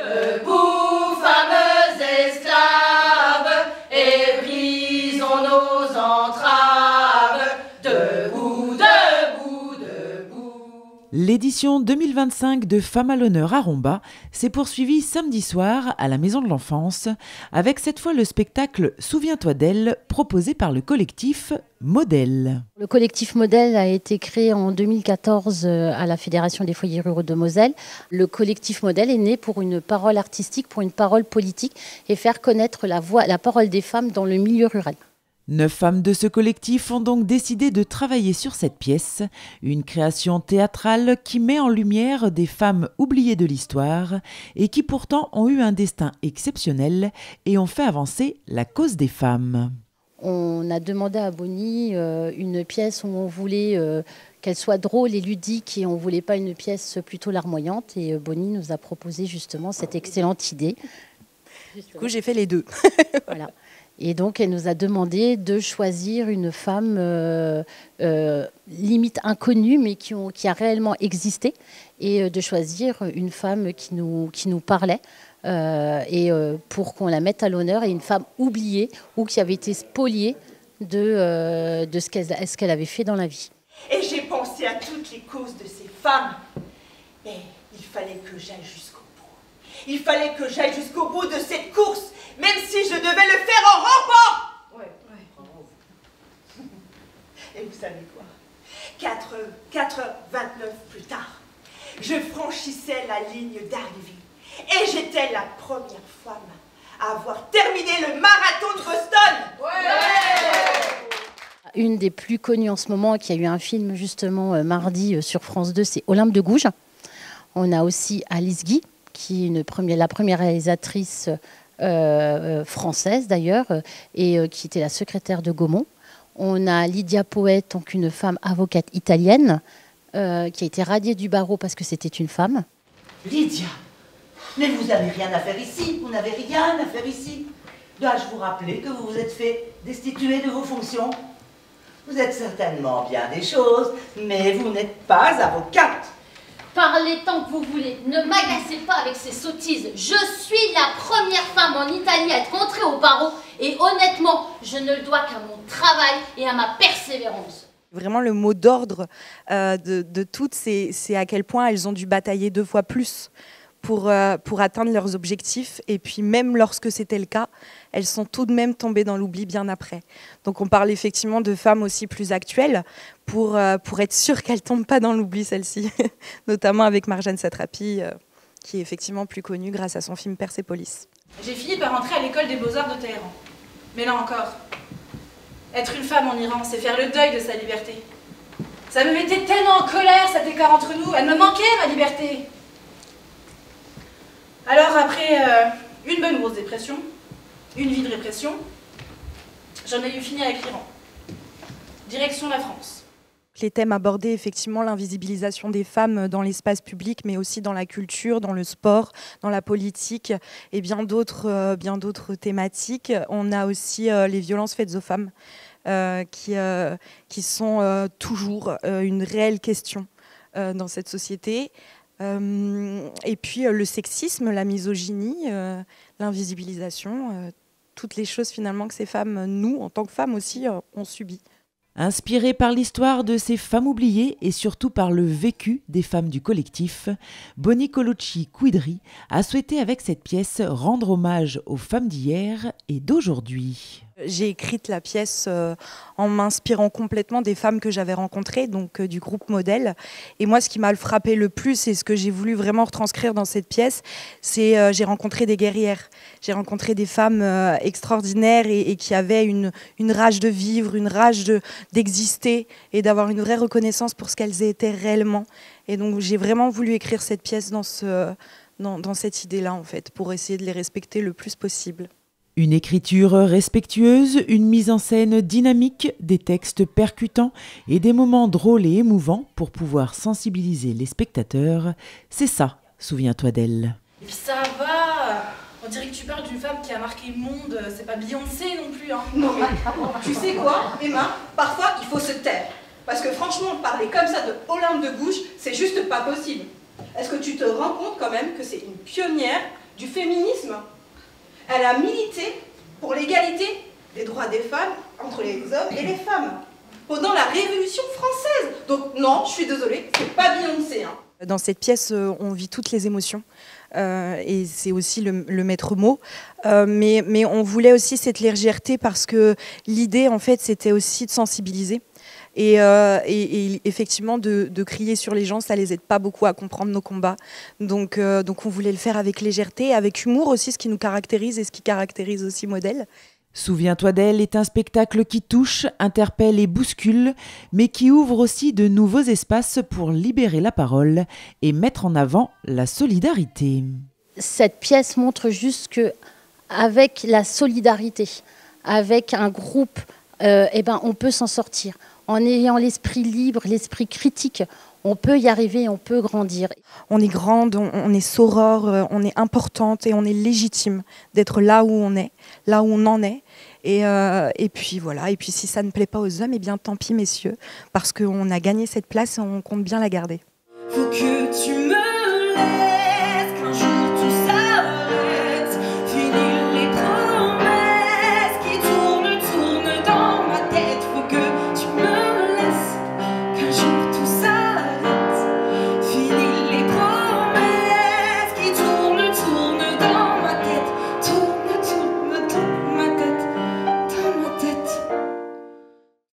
Debout, fameux esclaves, et brisons nos entraves. Debout, debout, debout. L'édition 2025 de Femmes à l'honneur à Romba s'est poursuivie samedi soir à la Maison de l'Enfance, avec cette fois le spectacle Souviens-toi d'elle, proposé par le collectif Modèle. Le collectif Modèle a été créé en 2014 à la Fédération des foyers ruraux de Moselle. Le collectif Modèle est né pour une parole artistique, pour une parole politique et faire connaître la parole des femmes dans le milieu rural. 9 femmes de ce collectif ont donc décidé de travailler sur cette pièce, une création théâtrale qui met en lumière des femmes oubliées de l'histoire et qui pourtant ont eu un destin exceptionnel et ont fait avancer la cause des femmes. On a demandé à Bonnie une pièce où on voulait qu'elle soit drôle et ludique et on ne voulait pas une pièce plutôt larmoyante. Et Bonnie nous a proposé justement cette excellente idée. Du coup, j'ai fait les deux. Voilà. Et donc, elle nous a demandé de choisir une femme limite inconnue, mais qui a réellement existé, et de choisir une femme qui nous parlait, pour qu'on la mette à l'honneur, et une femme oubliée ou qui avait été spoliée de ce qu'elle avait fait dans la vie. Et j'ai pensé à toutes les causes de ces femmes. Mais il fallait que j'aille jusqu'au bout. Il fallait que j'aille jusqu'au bout de cette course, même si je devais le faire en rampant. Ouais. Et vous savez quoi? 4h29 plus tard, je franchissais la ligne d'arrivée. Et j'étais la première femme à avoir terminé le marathon de Boston. Une des plus connues en ce moment, qui a eu un film justement mardi sur France 2, c'est Olympe de Gouges. On a aussi Alice Guy, qui est la première réalisatrice française d'ailleurs, et qui était la secrétaire de Gaumont. On a Lydia Poët, donc une femme avocate italienne, qui a été radiée du barreau parce que c'était une femme. Lydia, mais vous n'avez rien à faire ici, vous n'avez rien à faire ici. Dois-je vous rappeler que vous vous êtes fait destituer de vos fonctions? Vous êtes certainement bien des choses, mais vous n'êtes pas avocate. Parlez tant que vous voulez, ne m'agacez pas avec ces sottises. Je suis la première femme en Italie à être entrée au barreau et honnêtement, je ne le dois qu'à mon travail et à ma persévérance. Vraiment, le mot d'ordre de toutes, c'est à quel point elles ont dû batailler 2 fois plus pour atteindre leurs objectifs. Et puis même lorsque c'était le cas, elles sont tout de même tombées dans l'oubli bien après. Donc on parle effectivement de femmes aussi plus actuelles pour être sûre qu'elles ne tombent pas dans l'oubli, celles-ci. Notamment avec Marjane Satrapi, qui est effectivement plus connue grâce à son film Persépolis. J'ai fini par entrer à l'école des beaux-arts de Téhéran. Mais là encore, être une femme en Iran, c'est faire le deuil de sa liberté. Ça me mettait tellement en colère cet écart entre nous, elle me manquait ma liberté. Alors après une bonne grosse dépression, une vie de répression, j'en ai eu fini avec l'Iran. Direction la France. Les thèmes abordés, effectivement, l'invisibilisation des femmes dans l'espace public, mais aussi dans la culture, dans le sport, dans la politique et bien d'autres thématiques. On a aussi les violences faites aux femmes, qui sont toujours une réelle question dans cette société. Et puis le sexisme, la misogynie, l'invisibilisation, toutes les choses finalement que ces femmes, nous, en tant que femmes aussi, ont subies. Inspirée par l'histoire de ces femmes oubliées et surtout par le vécu des femmes du collectif, Bonnie Colucci-Quidri a souhaité avec cette pièce rendre hommage aux femmes d'hier et d'aujourd'hui. J'ai écrit la pièce en m'inspirant complètement des femmes que j'avais rencontrées, donc du groupe Modèle. Et moi, ce qui m'a frappé le plus et ce que j'ai voulu vraiment retranscrire dans cette pièce, c'est j'ai rencontré des guerrières. J'ai rencontré des femmes extraordinaires et qui avaient une rage de vivre, une rage d'exister et d'avoir une vraie reconnaissance pour ce qu'elles étaient réellement. Et donc, j'ai vraiment voulu écrire cette pièce dans cette idée-là, en fait, pour essayer de les respecter le plus possible. Une écriture respectueuse, une mise en scène dynamique, des textes percutants et des moments drôles et émouvants pour pouvoir sensibiliser les spectateurs. C'est ça, souviens-toi d'elle. Et puis ça va, on dirait que tu parles d'une femme qui a marqué le monde, c'est pas Beyoncé non plus. Hein. Non mais, tu sais quoi, Emma, parfois il faut se taire. Parce que franchement, parler comme ça de Olympe de Gouges, c'est juste pas possible. Est-ce que tu te rends compte quand même que c'est une pionnière du féminisme. Elle a milité pour l'égalité des droits des femmes entre les hommes et les femmes pendant la Révolution française. Donc non, je suis désolée, c'est pas Beyoncé. Hein. Dans cette pièce, on vit toutes les émotions. Et c'est aussi le maître mot. Mais on voulait aussi cette légèreté parce que l'idée, en fait, c'était aussi de sensibiliser. Et effectivement, de crier sur les gens, ça les aide pas beaucoup à comprendre nos combats. Donc on voulait le faire avec légèreté, avec humour aussi, ce qui nous caractérise et ce qui caractérise aussi Modèle. Souviens-toi d'elle est un spectacle qui touche, interpelle et bouscule, mais qui ouvre aussi de nouveaux espaces pour libérer la parole et mettre en avant la solidarité. Cette pièce montre juste que avec la solidarité, avec un groupe, on peut s'en sortir. En ayant l'esprit libre, l'esprit critique, on peut y arriver, on peut grandir. On est grande, on est sorore, on est importante et on est légitime d'être là où on est, là où on en est. Et puis voilà, et puis si ça ne plaît pas aux hommes, eh bien tant pis messieurs, parce qu'on a gagné cette place et on compte bien la garder. Faut que tu me laisses.